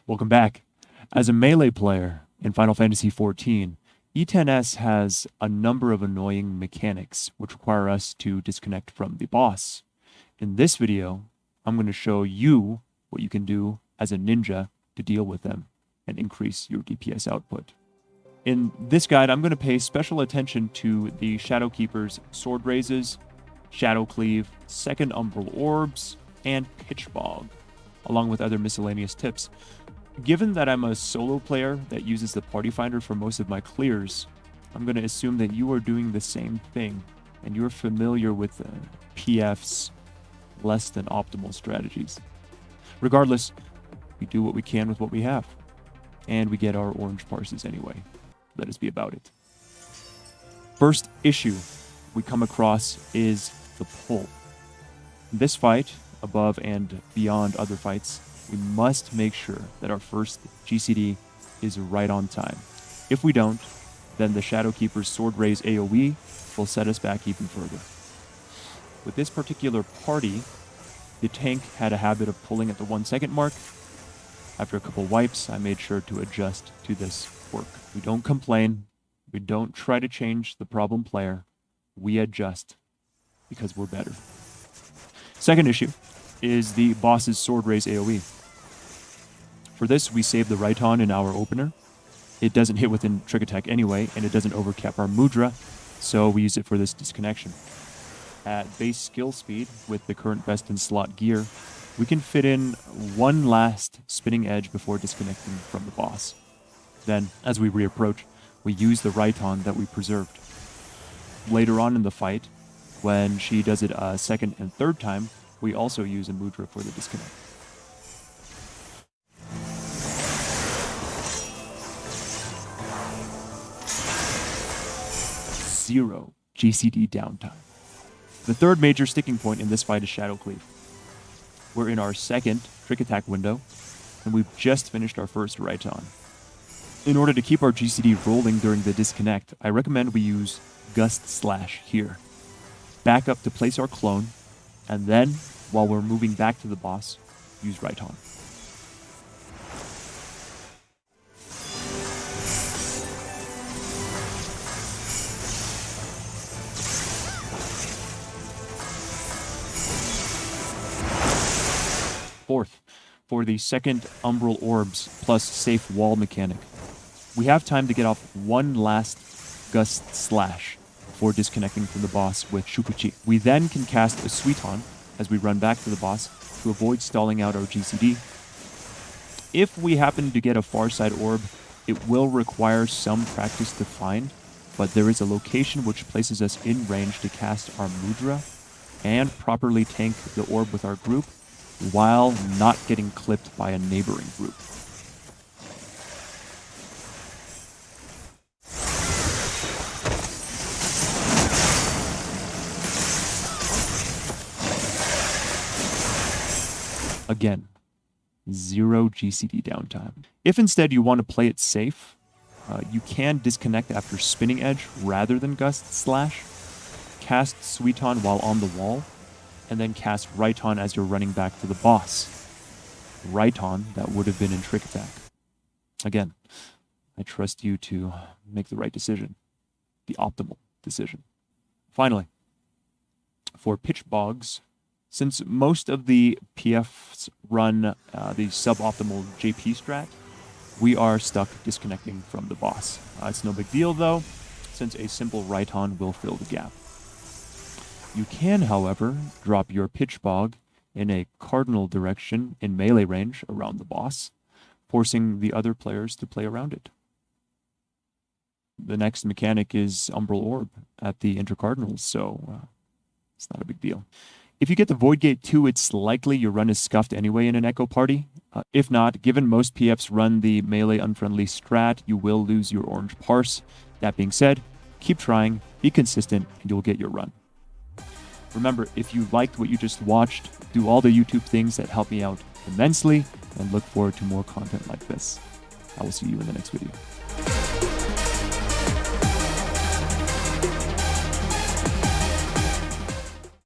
Welcome back. As a melee player in Final Fantasy XIV, E10s has a number of annoying mechanics which require us to disconnect from the boss. In this video, I'm going to show you what you can do as a ninja to deal with them and increase your DPS output. In this guide, I'm going to pay special attention to the Shadowkeeper's Sword Raises, Shadow Cleave, second Umbral Orbs, and Pitch Bog, along with other miscellaneous tips. Given that I'm a solo player that uses the Party Finder for most of my clears, I'm going to assume that you are doing the same thing and you're familiar with PF's less than optimal strategies. Regardless, we do what we can with what we have, and we get our orange parses anyway. Let us be about it. First issue we come across is the pull. In this fight, above and beyond other fights, we must make sure that our first GCD is right on time. If we don't, then the Shadowkeeper's Sword Raise AoE will set us back even further. With this particular party, the tank had a habit of pulling at the 1 second mark. After a couple wipes, I made sure to adjust to this work. We don't complain. We don't try to change the problem player. We adjust because we're better. Second issue is the boss's Sword Raise AoE. For this, we save the Raiton in our opener. It doesn't hit within trick attack anyway, and it doesn't overcap our Mudra, so we use it for this disconnection. At base skill speed, with the current best in slot gear, we can fit in one last spinning edge before disconnecting from the boss. Then, as we reapproach, we use the Raiton that we preserved. Later on in the fight, when she does it a second and third time, we also use a Mudra for the disconnect. Zero GCD downtime. The third major sticking point in this fight is Shadow Cleave. We're in our second trick attack window, and we've just finished our first Raiton. In order to keep our GCD rolling during the disconnect, I recommend we use Gust Slash here. Back up to place our clone, and then, while we're moving back to the boss, use Raiton. Fourth, for the second Umbral Orbs plus safe wall mechanic, we have time to get off one last Gust Slash before disconnecting from the boss with Shukuchi. We then can cast a Suiton as we run back to the boss to avoid stalling out our GCD. If we happen to get a far side orb, it will require some practice to find, but there is a location which places us in range to cast our Mudra and properly tank the orb with our group while not getting clipped by a neighboring group. Again, zero GCD downtime. If instead you want to play it safe, you can disconnect after spinning edge rather than Gust Slash, cast Suiton while on the wall, and then cast Raiton as you're running back to the boss. Raiton that would have been in trick attack. Again, I trust you to make the right decision, the optimal decision. Finally, for Pitch Bogs, since most of the PFs run the suboptimal JP strat, we are stuck disconnecting from the boss. It's no big deal though, since a simple Raiton will fill the gap. You can, however, drop your Pitch Bog in a cardinal direction in melee range around the boss, forcing the other players to play around it. The next mechanic is Umbral Orb at the intercardinals, so it's not a big deal. If you get the Void Gate 2, it's likely your run is scuffed anyway in an Echo party. If not, given most PFs run the melee unfriendly strat, you will lose your orange parse. That being said, keep trying, be consistent, and you'll get your run. Remember, if you liked what you just watched, do all the YouTube things that help me out immensely, and look forward to more content like this. I will see you in the next video.